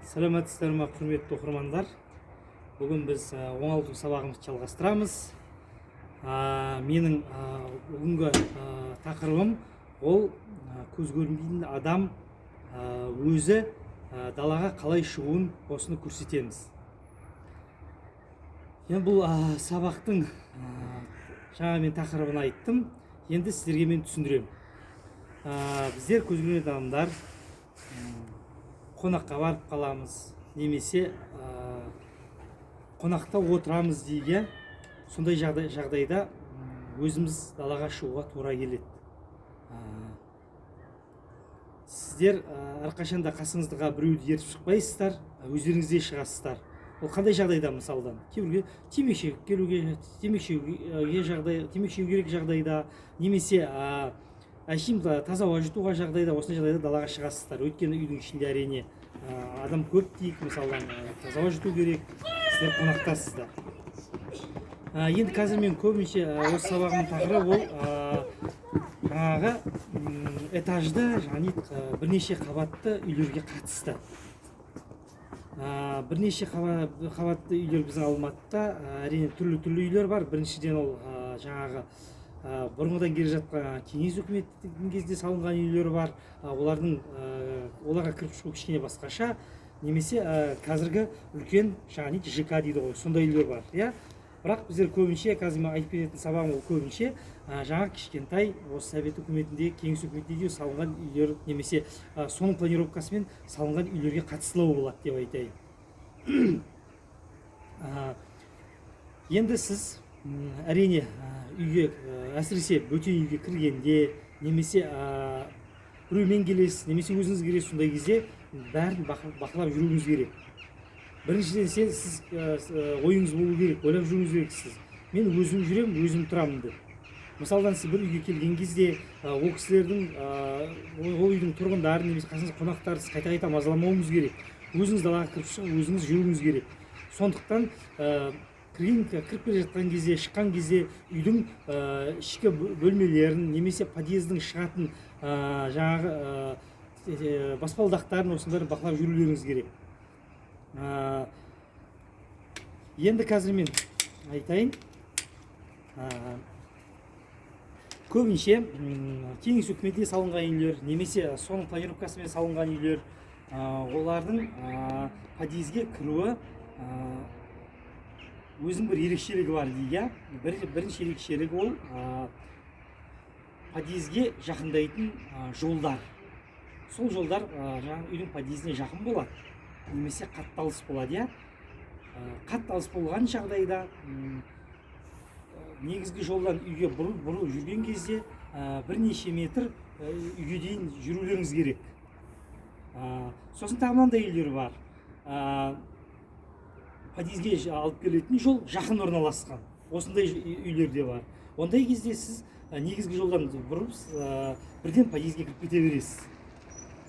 Сәлеметсіздер ме, құрметті оқырмандар? Бүгін біз оңалту сабағымызды жалғастырамыз. Менің бүгінгі тақырыбым ол көз көрмейтін адам өзі далаға қалай шығуын осыны көрсетеміз. Енді бұл сабақтың жаңа мен тақырыбын айттым. Енді сіздерге мен түсіндіремін. Біздер көз көрмейтін адамдар қонаққа барып қаламыз, немесе қонақта отырамыз дейге, сондай жағдайда өзіміз далаға шығуға тура келеді. Сіздер әрқашанда қасыңызға біреуді ертіп шықпайсыздар, өздеріңізде шығасыздар. Ол қандай жағдайда, мысалдан кейбіреуге темекі керек жағдайда, немесе әшейін таза ауа жұтуға жағдайда, осындай жағдайда далаға шығасыздар. Өйткені үйдің ішінде әрине адам көп дейік, мысалдан таза ауа жұту керек, сіздер қонақтасыздар. Енді қазір мен көбінше осы сабағымның тақырыбы ол жаңағы этажды, бірнеше қабатты үйлерге қатысты. Бірнеше қабатты үйлер біздің Алматыда әрине түрлі үйлер бар. Біріншіден ол жаңағы бұрынғыдан келе жатқан кеңес үкіметтің кезде салынған үйлер бар. Оларға кіріп шығу кішкене басқаша, немесе қазіргі үлкен ЖК дейді ғой, сондай үйлер бар. Бірақ біздер көбінше, қазір мен айтып кететін сабағым ол көбінше жаңа кішкентай осы совет үкіметінде, кеңес үкіметінде салынған үйлер, немесе соның планировкасымен салынған үйлерге қатыстылау болады деп айтайын. Енді сіз әрине үйге, әсіресе бөтен үйге кіргенде, немесе біреумен келесіз, немесе өзіңіз келесіз, сондай кезде бәрін бақылап жүруіңіз керек. Біріншіден сіз ойыңыз болу керек, ойлап жүруіңіз керексіз. Мен өзім жүрем, өзім тұрамын деп. Мысалдан сіз бір үйге келген кезде ол кісілердің, ол үйдің тұрғындарын, немесе қасыңызда қонақтарды сіз қайта мазаламауыңыз керек. Өзіңіз далаға кіріп шығып, өзіңіз жүруіңіз керек. Сондықтан кіріп келе жатқан кезде, шыққан кезде үйдің ішкі бөлмелерін, немесе подъездің шығатын жаңағы баспалдақтарын, осындарын бақылап жүрулеріңіз керек. Енді қазір мен айтайын, көбінше кеңес үкіметінде салынған үйлер, немесе соның планировкасымен салынған үйлер, олардың подъезге кіруі өзінің бір ерекшелігі бар дейді. Бірінші ерекшелігі ол подъезге жақындайтын жолдар. Сол жолдар үйдің подъезіне жақын болады, немесе қатты алыс болады. Қатты алыс болған жағдайда негізгі жолдан үйге бұрылып жүрген кезде бірнеше метр үйге дейін жүрулеріңіз керек. Сосын тағы мынандай үйлер бар. Подъезге алып келетін жол жақын орналасқан. Осындай үйлер де бар. Ондай кезде сіз негізгі жолдан бұрып бірден подъезге кіріп кете бересіз.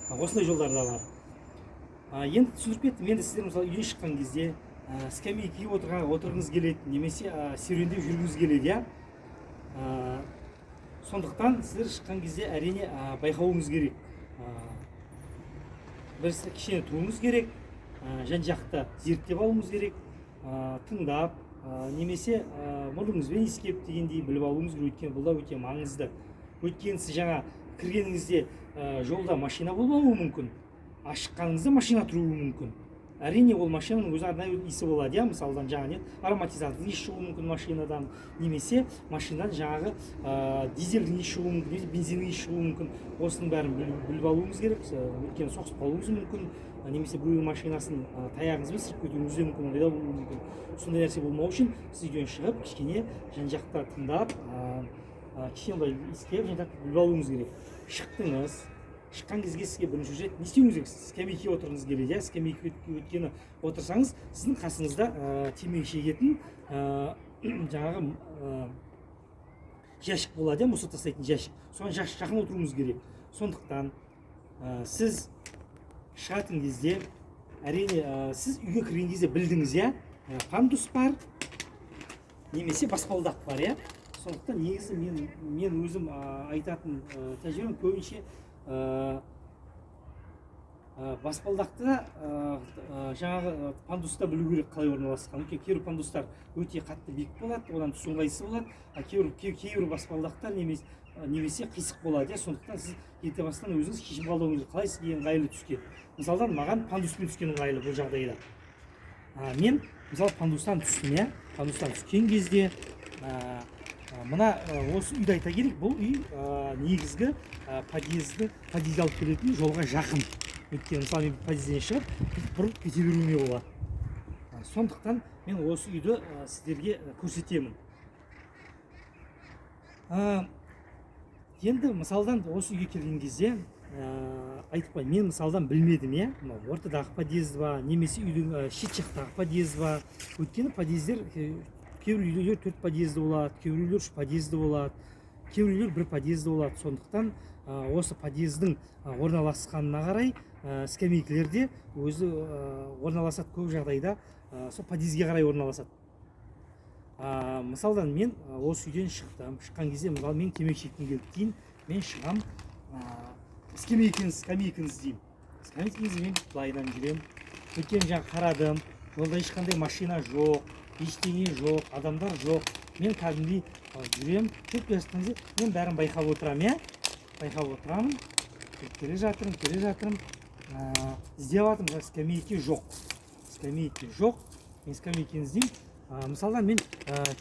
Осындай жолдар да бар. Енді түсіндіріп кеттім. Енді сіздер мысалы үйден шыққан кезде скамейкеге отырғыңыз келеді, немесе серуендеп жүргіңіз келеді. Сондықтан сіздер шыққан кезде әрине байқауыңыз керек. Бір кішкене тұруыңыз керек, жан-жақты зерттеп алуыңыз керек, тыңдап, немесе мұрныңызбен иіскеп дегендей біліп алуыңыз керек. Өйткені бұл да өте маңызды. Өйткені сіз жаңа кіргеніңізде жолда машина болмауы мүмкін, шыққаныңызда машина тұруы мүмкін. Әрине ол машинаның өзі арнайы иісі болады. Мысалдан жаңа ароматизатордың иісі шығуы мүмкін машинадан, немесе машинадан жаңағы дизельдің иісі шығуы мүмкін, немесе бензиннің иісі шығуы мүмкін. Осының бәрін біліп алуыңыз керек. Өйткені соғысып қалуыңыз мүмкін, немесе біреудің машинасын таяғыңызбен сырып кетуіңіз де мүмкін, ондай да болуы мүмкін. Сондай нәрсе болмау үшін сіз үйден шығып, кішкене жан-жақта тыңдап, кішкене иіскеп, жан-жақты біліп алуыңыз керек. Шықтыңыз. Шыққан кезге сізге бірінші рет не істеуіңіз керек? Скамейкеге отырғыңыз келеді. Скамейкеге өткені отырсаңыз, сіздің қасыңызда темекі шегетін жаңағы жәшік болады, мусор тастайтын жәшік. Соған жақын отыруыңыз керек. Сондықтан сіз шығатын кезде, әрине сіз үйге кірген кезде білдіңіз, пандус бар, немесе баспалдақ бар. Сондықтан негізі мен өзім айтатын тәжірибем көбінше баспалдақты жаңағы пандуста білу керек қалай орналасқан. Кейбір пандустар өте қатты биік болады, одан түсу ыңғайсыз болады, кейбір баспалдақтар немесе қисық болады. Сондықтан сіз ерте бастан өзіңіз шешім қабылдауыңыз қалай сізге ыңғайлы түскен. Мысалдан маған пандуспен түскен ыңғайлы бұл жағдайда. Мен мысалы пандустан түстім, пандустан түскен кезде мына осы үйді айта керек. Бұл үй негізгі подъезді алып келетін жолға жақын. Өйткені мысалы мен подъезден шығып бұрып кете беруіме болады. Сондықтан мен осы үйді сіздерге көрсетемін. Енді мысалдан осы үйге келген кезде айтып қой, мен мысалдан білмедім, ортадағы подъезд ба, немесе үйдің шет жақтағы подъезд ба. Өйткені подъездер кейбір үйлер 4 подъезді болады, кейбір үйлер 3 подъезді болады, кейбір үйлер 1 подъезді болады. Сондықтан осы подъездің орналасқанына қарай скамейкілерде өзі орналасады. Көп жағдайда сол подъезге қарай орналасады. Мысалдан мен осы үйден шыққан кезде, мысалы мен темекі шеккім келді дейін, мен шығам, скамейканы іздеймін. Скамейканы мен былайдан жүрем. Өйткені жаңа қарадым, жолда ешқандай машина жоқ, ештеңе жоқ, адамдар жоқ. Мен кәдімгідей жүрем, көп келе жатқан кезде мен бәрін байқап отырамын, байқап отырамын. Келе жатырмын, іздеп жатырмын, скамейке жоқ. Мен скамейканы іздеймін. Мысалдан мен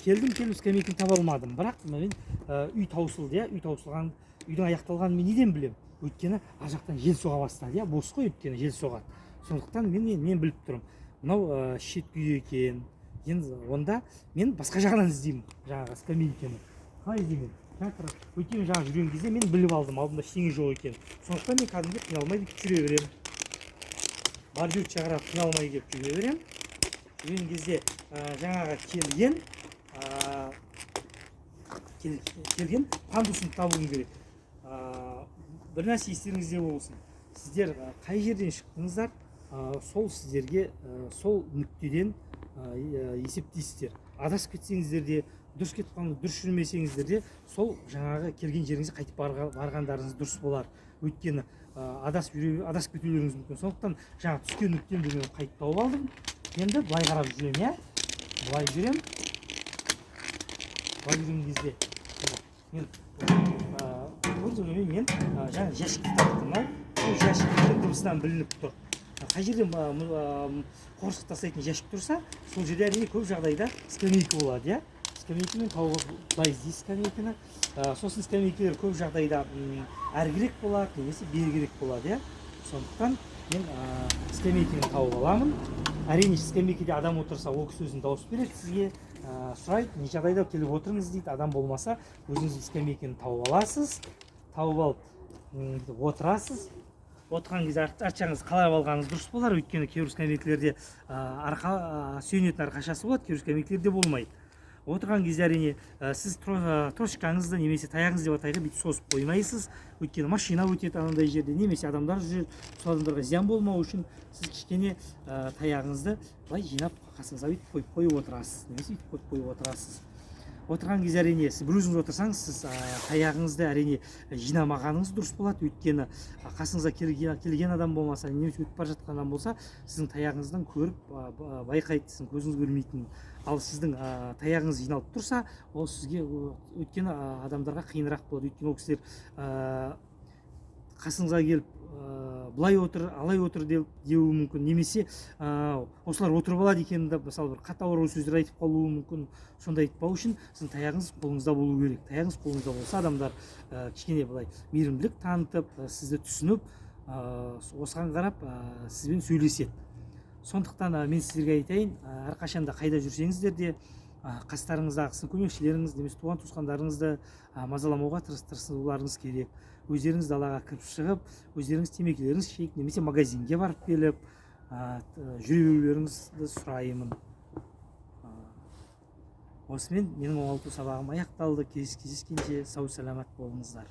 келдім, скамейканы таба алмадым. Бірақ мен үй таусылды, үйдің аяқталғанын мен неден білем? Өйткені ар жақтан жел соға бастады, бос қой, өйткені жел соғады. Сондықтан мен біліп тұрмын. Мынау шет үй екен. Енді онда мен басқа жағынан іздеймін, жаңағы скамейканы. Қалай іздеймін? Өйткені жаңа жүрген кезде мен біліп алдым, алдымда ештеңе жоқ екен. Сондықтан мен кәдімгі қиналмай жүре беремін. Бар бет жағыра қиналмай келіп жүре беремін. Жүрген кезде жаңағы келген пандусын табуым керек. Бір нәрсе естеріңізде болсын. Сіздер қай жерден шықтыңыздар, сол сіздерге сол нүктеден есептейсіздер. Адасып кетсеңіздер де, дұрыс кетіп қалғанда дұрыс жүрмесеңіздер де, сол жаңағы келген жеріңізге қайтып барғандарыңыз дұрыс болар. Өйткені адасып кетулеріңіз мүмкін. Сондықтан жаңа түскен нүктемді мен қайтып тауып алдым. Енді былай қарап жүрем, былай жүрем кезде мен жаңа жәшікті таптым. Сол жәшіктің дыбысынан білініп тұр. Қай жерден қоршық тастайтын жәшік тұрса, сол жерде әрине көп жағдайда скамейка болады. Скамейкамен тауып былай іздейсіз скамейканы. Сосын скамейкалар көп жағдайда әрігерек болады, немесе берігерек болады. Сондықтан мен скамейканы тауып аламын. Әрине скамейкеде адам отырса, ол кісі өзін дауыс береді сізге, сұрайды, не жағдайда келіп отырыңыз дейді. Адам болмаса, өзіңіз скамейканы тауып аласыз. Тауып алып отырасыз. Отырған кезде арт жағыңыз қалап алғаныңыз дұрыс болар. Өйткені кейбір скамейкалерде сүйенетін арқашасы болады, кейбір скамейкалерде болмайды. Отырған кезде әрине сіз трошкаңызды немесе таяғыңызды деп атайық, бүйтіп созып қоймайсыз. Өйткені машина өтеді анандай жерде, немесе адамдар жүреді. Сол адамдарға зиян болмау үшін сіз кішкене таяғыңызды былай жинап қасыңызға бүйтіп қойып отырасыз, немесе бүйтіп қойып отырасыз. Отырған кезде әрине сіз бір өзіңіз отырсаңыз, сіз таяғыңызды әрине жинамағаныңыз дұрыс болады. Өйткені қасыңызға келген адам болмаса, немесе өтіп бара жатқан адам болса, сіздің таяғыңыздан көріп байқайды, сіздің көзіңіз көрмейтін. Ал сіздің таяғыңыз жиналып тұрса, ол сізге өйткені адамдарға қиынырақ болады. Өйткені ол кісілер қасыңызға келіп былай отыр, алай отыр деуі мүмкін, немесе осылар отырып алады екен деп, мысалы бір қатал сөздер айтып қалуы мүмкін. Сонда айтпау үшін сіздің таяғыңыз қолыңызда болу керек. Таяғыңыз қолыңызда болса, адамдар кішкене былай мейірімділік танытып, сізді түсініп, осыған қарап сізбен сөйлеседі. Сондықтан мен сіздерге айтайын, әрқашанда қайда жүрсеңіздер де қастарыңыздағысын, көмекшілеріңіз, немесе туған-туысқандарыңызды мазаламауға тырысуларыңыз керек. Өздеріңіз далаға кіріп шығып, өздеріңіз темекілеріңіз шейіп, немесе магазинге барып келіп, жүре берулеріңізді сұраймын. Осымен менің оңалту сабағым аяқталды. Кездескенше сау саламат болыңыздар.